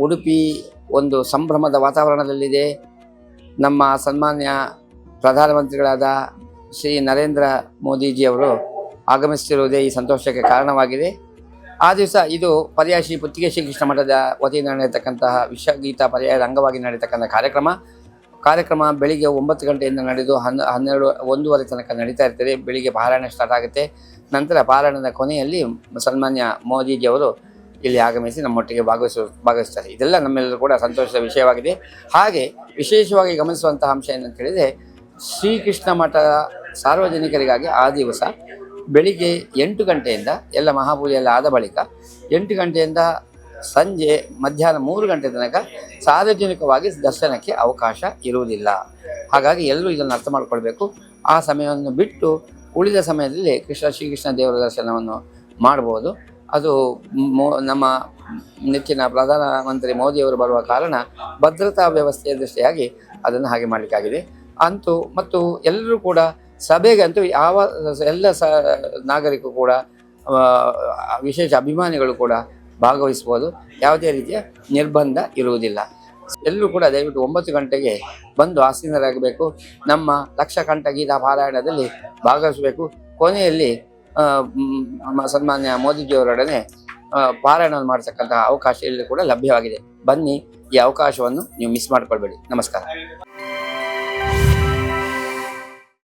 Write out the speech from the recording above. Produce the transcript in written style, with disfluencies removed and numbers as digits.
ಉಡುಪಿ ಒಂದು ಸಂಭ್ರಮದ ವಾತಾವರಣದಲ್ಲಿದೆ. ನಮ್ಮ ಸನ್ಮಾನ್ಯ ಪ್ರಧಾನಮಂತ್ರಿಗಳಾದ ಶ್ರೀ ನರೇಂದ್ರ ಮೋದಿಜಿಯವರು ಆಗಮಿಸುತ್ತಿರುವುದೇ ಈ ಸಂತೋಷಕ್ಕೆ ಕಾರಣವಾಗಿದೆ. ಆ ದಿವಸ ಇದು ಪರ್ಯಾಯ ಶ್ರೀ ಪುತ್ತಿಗೆ ಶ್ರೀಕೃಷ್ಣ ಮಠದ ವತಿಯಿಂದ ನಡೆಯತಕ್ಕಂತಹ ವಿಶ್ವಗೀತ ಪರ್ಯಾಯದ ಅಂಗವಾಗಿ ನಡೆಯತಕ್ಕಂಥ ಕಾರ್ಯಕ್ರಮ ಬೆಳಿಗ್ಗೆ 9 ಗಂಟೆಯಿಂದ ನಡೆದು 1:30 ತನಕ ನಡೀತಾ ಇರ್ತದೆ. ಬೆಳಿಗ್ಗೆ ಪಾರಾಯಣ ಸ್ಟಾರ್ಟ್ ಆಗುತ್ತೆ. ನಂತರ ಪಾರಾಯಣದ ಕೊನೆಯಲ್ಲಿ ಸನ್ಮಾನ್ಯ ಮೋದಿಜಿಯವರು ಇಲ್ಲಿ ಆಗಮಿಸಿ ನಮ್ಮೊಟ್ಟಿಗೆ ಭಾಗವಹಿಸ್ತಾರೆ. ಇದೆಲ್ಲ ನಮ್ಮೆಲ್ಲರೂ ಕೂಡ ಸಂತೋಷದ ವಿಷಯವಾಗಿದೆ. ಹಾಗೆ ವಿಶೇಷವಾಗಿ ಗಮನಿಸುವಂತಹ ಅಂಶ ಏನಂತ ಹೇಳಿದರೆ, ಶ್ರೀಕೃಷ್ಣ ಮಠ ಸಾರ್ವಜನಿಕರಿಗಾಗಿ ಆ ದಿವಸ ಬೆಳಿಗ್ಗೆ 8 ಗಂಟೆಯಿಂದ ಎಲ್ಲ ಮಹಾಪೂಜೆ ಎಲ್ಲ ಆದ ಬಳಿಕ 8 ಗಂಟೆಯಿಂದ ಸಂಜೆ ಮಧ್ಯಾಹ್ನ 3 ಗಂಟೆ ತನಕ ಸಾರ್ವಜನಿಕವಾಗಿ ದರ್ಶನಕ್ಕೆ ಅವಕಾಶ ಇರುವುದಿಲ್ಲ. ಹಾಗಾಗಿ ಎಲ್ಲರೂ ಇದನ್ನು ಅರ್ಥ ಮಾಡಿಕೊಳ್ಬೇಕು. ಆ ಸಮಯವನ್ನು ಬಿಟ್ಟು ಉಳಿದ ಸಮಯದಲ್ಲಿ ಶ್ರೀಕೃಷ್ಣ ದೇವರ ದರ್ಶನವನ್ನು ಮಾಡ್ಬೋದು. ಅದು ನಮ್ಮ ನೆಚ್ಚಿನ ಪ್ರಧಾನಮಂತ್ರಿ ಮೋದಿಯವರು ಬರುವ ಕಾರಣ ಭದ್ರತಾ ವ್ಯವಸ್ಥೆಯ ದೃಷ್ಟಿಯಾಗಿ ಅದನ್ನು ಹಾಗೆ ಮಾಡಲಿಕ್ಕಾಗಿದೆ. ಮತ್ತು ಎಲ್ಲರೂ ಕೂಡ ಸಭೆಗಂತೂ ಎಲ್ಲ ನಾಗರಿಕರು ಕೂಡ ವಿಶೇಷ ಅಭಿಮಾನಿಗಳು ಕೂಡ ಭಾಗವಹಿಸ್ಬೋದು. ಯಾವುದೇ ರೀತಿಯ ನಿರ್ಬಂಧ ಇರುವುದಿಲ್ಲ. ಎಲ್ಲರೂ ಕೂಡ ದಯವಿಟ್ಟು 9 ಗಂಟೆಗೆ ಬಂದು ಆಸೀನರಾಗಬೇಕು. ನಮ್ಮ ಲಕ್ಷಕಂಠ ಗೀತಾ ಪಾರಾಯಣದಲ್ಲಿ ಭಾಗವಹಿಸಬೇಕು. ಕೊನೆಯಲ್ಲಿ ಸನ್ಮಾನ್ಯ ಮೋದಿಜಿಯವರೊಡನೆ ಪಾರಾಯಣವನ್ನು ಮಾಡತಕ್ಕಂತಹ ಅವಕಾಶ ಇಲ್ಲಿ ಕೂಡ ಲಭ್ಯವಾಗಿದೆ. ಬನ್ನಿ, ಈ ಅವಕಾಶವನ್ನು ನೀವು ಮಿಸ್ ಮಾಡಿಕೊಳ್ಬೇಡಿ. ನಮಸ್ಕಾರ.